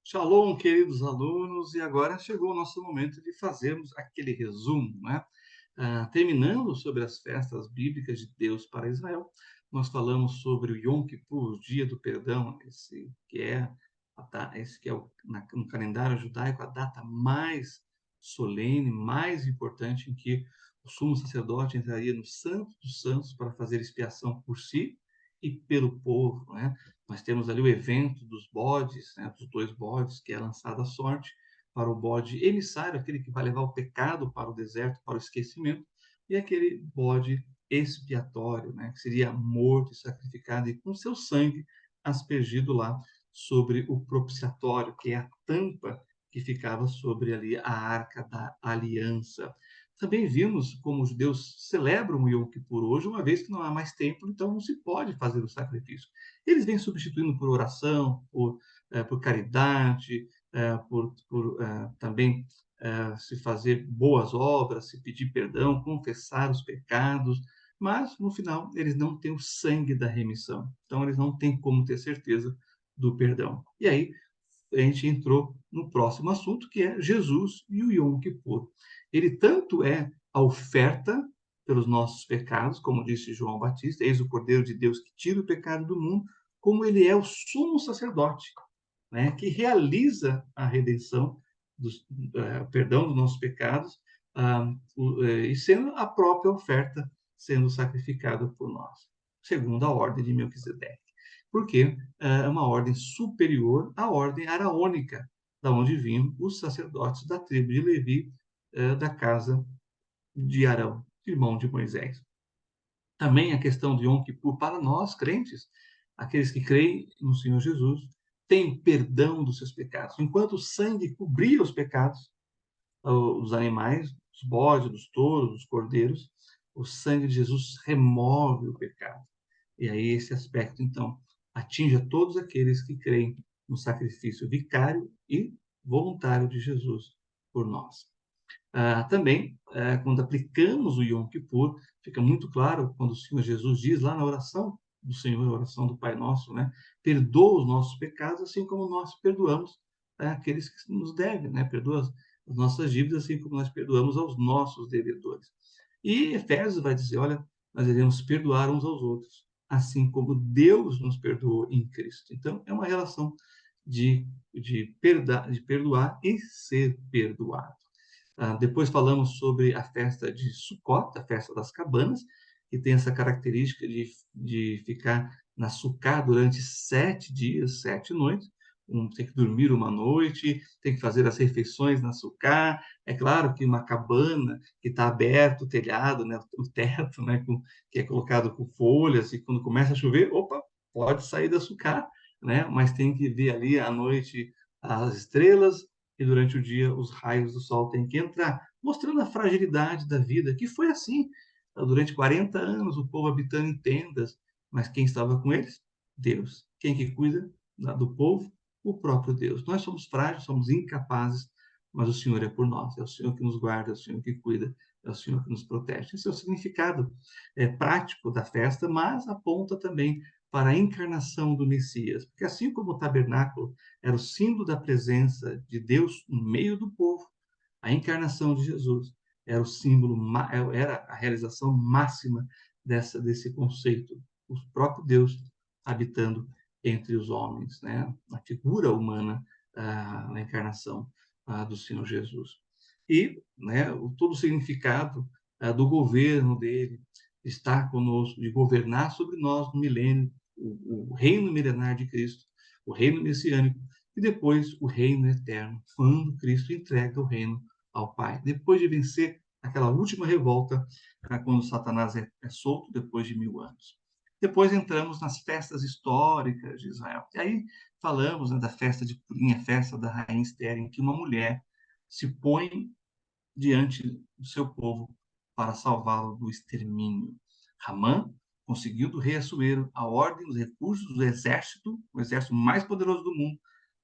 Shalom, queridos alunos, e agora chegou o nosso momento de fazermos aquele resumo, né? Terminando sobre as festas bíblicas de Deus para Israel, nós falamos sobre o Yom Kippur, o Dia do Perdão, esse que é no calendário judaico a data mais solene, mais importante em que o sumo sacerdote entraria no Santo dos Santos para fazer expiação por si e pelo povo, né? Nós temos ali o evento dos bodes, né, dos dois bodes, que é lançada a sorte para o bode emissário, aquele que vai levar o pecado para o deserto, para o esquecimento, e aquele bode expiatório, né, que seria morto e sacrificado e com seu sangue aspergido lá sobre o propiciatório, que é a tampa que ficava sobre ali a arca da aliança. Também vimos como os judeus celebram o Yom Kippur hoje, uma vez que não há mais templo, então não se pode fazer o sacrifício. Eles vêm substituindo por oração, por caridade, também se fazer boas obras, se pedir perdão, confessar os pecados, mas no final eles não têm o sangue da remissão, então eles não têm como ter certeza do perdão. E aí a gente entrou no próximo assunto, que é Jesus e o Yom Kippur. Ele tanto é a oferta pelos nossos pecados, como disse João Batista, eis o Cordeiro de Deus que tira o pecado do mundo, como ele é o sumo sacerdote, né, que realiza a redenção, o perdão dos nossos pecados, e sendo a própria oferta sendo sacrificada por nós, segundo a ordem de Melquisedeque. Porque é uma ordem superior à ordem araônica, da onde vinham os sacerdotes da tribo de Levi, da casa de Arão, irmão de Moisés. Também a questão de Yom Kippur, para nós, crentes, aqueles que creem no Senhor Jesus, têm perdão dos seus pecados. Enquanto o sangue cobria os pecados, os animais, os bodes, dos touros, dos cordeiros, o sangue de Jesus remove o pecado. E aí esse aspecto, então, atinge a todos aqueles que creem no sacrifício vicário e voluntário de Jesus por nós. Também, quando aplicamos o Yom Kippur, fica muito claro quando o Senhor Jesus diz lá na oração do Senhor, a oração do Pai Nosso, né? Perdoa os nossos pecados, assim como nós perdoamos aqueles que nos devem, né? Perdoa as nossas dívidas, assim como nós perdoamos aos nossos devedores. E Efésios vai dizer, olha, nós devemos perdoar uns aos outros, assim como Deus nos perdoou em Cristo. Então, é uma relação de perdoar e ser perdoado. Depois falamos sobre a festa de Sukkot, a festa das cabanas, que tem essa característica de ficar na Sukkah durante 7 dias, 7 noites. Tem que dormir uma noite, tem que fazer as refeições na Sukkah. É claro que uma cabana que está aberto, o telhado, né, o teto, né, que é colocado com folhas, e quando começa a chover, opa, pode sair da Sukkah, né, mas tem que ver ali à noite as estrelas, e durante o dia os raios do sol têm que entrar, mostrando a fragilidade da vida, que foi assim. Durante 40 anos, o povo habitando em tendas, mas quem estava com eles? Deus. Quem que cuida do povo? O próprio Deus. Nós somos frágeis, somos incapazes, mas o Senhor é por nós. É o Senhor que nos guarda, é o Senhor que cuida, é o Senhor que nos protege. Esse é o significado prático da festa, mas aponta também para a encarnação do Messias. Porque assim como o tabernáculo era o símbolo da presença de Deus no meio do povo, a encarnação de Jesus era o símbolo, era a realização máxima desse conceito, o próprio Deus habitando entre os homens, né? A figura humana na encarnação do Senhor Jesus. E, né, todo o significado do governo dele, estar conosco, de governar sobre nós no milênio, o reino milenar de Cristo, o reino messiânico, e depois o reino eterno, quando Cristo entrega o reino ao Pai. Depois de vencer aquela última revolta, quando Satanás é solto depois de 1000 anos. Depois entramos nas festas históricas de Israel. E aí falamos, né, da festa de Purim, a festa da rainha Esther, em que uma mulher se põe diante do seu povo para salvá-lo do extermínio. Ramã conseguiu do rei Assuero a ordem, os recursos do exército, o exército mais poderoso do mundo,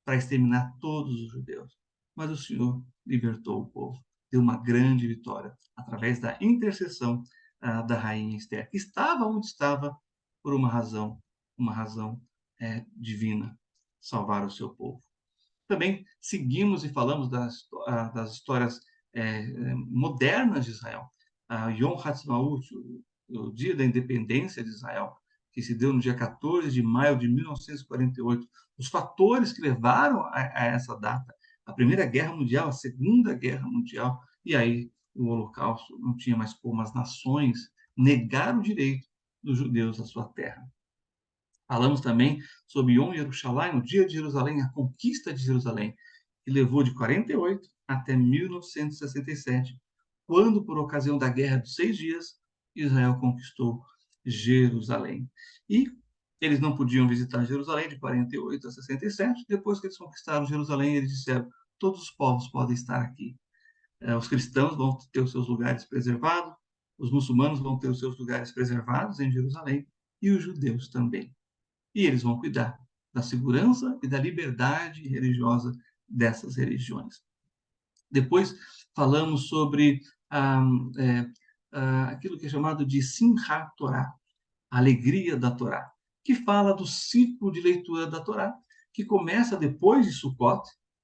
para exterminar todos os judeus. Mas o Senhor libertou o povo, deu uma grande vitória através da intercessão da rainha Esther, que estava onde estava por uma razão divina, salvar o seu povo. Também seguimos e falamos das histórias modernas de Israel. Yom Ha'atzmaut, o dia da independência de Israel, que se deu no dia 14 de maio de 1948. Os fatores que levaram a essa data, a Primeira Guerra Mundial, a Segunda Guerra Mundial, e aí o Holocausto não tinha mais como as nações negar o direito dos judeus à sua terra. Falamos também sobre Yom Yerushalayim, o dia de Jerusalém, a conquista de Jerusalém, que levou de 48 até 1967, quando, por ocasião da Guerra dos 6 Dias, Israel conquistou Jerusalém. E eles não podiam visitar Jerusalém de 48 a 67. Depois que eles conquistaram Jerusalém, eles disseram: todos os povos podem estar aqui. Os cristãos vão ter os seus lugares preservados, os muçulmanos vão ter os seus lugares preservados em Jerusalém, e os judeus também. E eles vão cuidar da segurança e da liberdade religiosa dessas religiões. Depois falamos sobre aquilo que é chamado de Simchat Torah, a alegria da Torá, que fala do ciclo de leitura da Torá, que começa depois de Sukkot.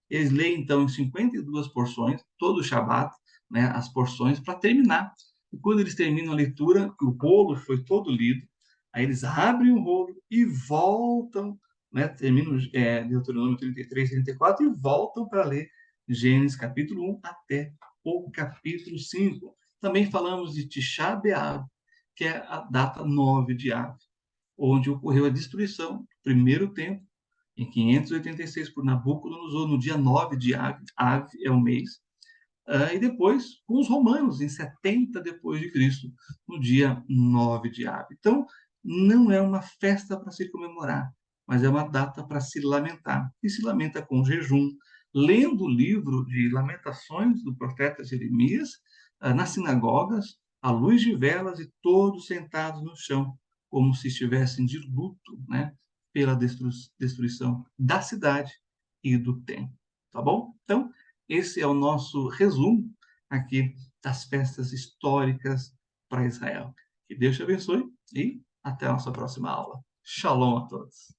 Eles leem, então, em 52 porções, todo o Shabat, né, as porções, para terminar. E quando eles terminam a leitura, que o rolo foi todo lido, aí eles abrem o rolo e voltam, né, terminam Deuteronômio 33, 34, e voltam para ler Gênesis capítulo 1 até o capítulo 5. Também falamos de Tisha B'Av, que é a data 9 de Av, onde ocorreu a destruição do primeiro templo, em 586, por Nabucodonosor, no dia 9 de Av. Av é o mês. E depois, com os romanos, em 70 depois de Cristo, no dia 9 de Av. Então, não é uma festa para se comemorar, mas é uma data para se lamentar. E se lamenta com jejum, lendo o livro de Lamentações do profeta Jeremias, nas sinagogas, à luz de velas e todos sentados no chão, como se estivessem de luto, né, pela destruição da cidade e do templo. Tá bom? Então, esse é o nosso resumo aqui das festas históricas para Israel. Que Deus te abençoe e até a nossa próxima aula. Shalom a todos.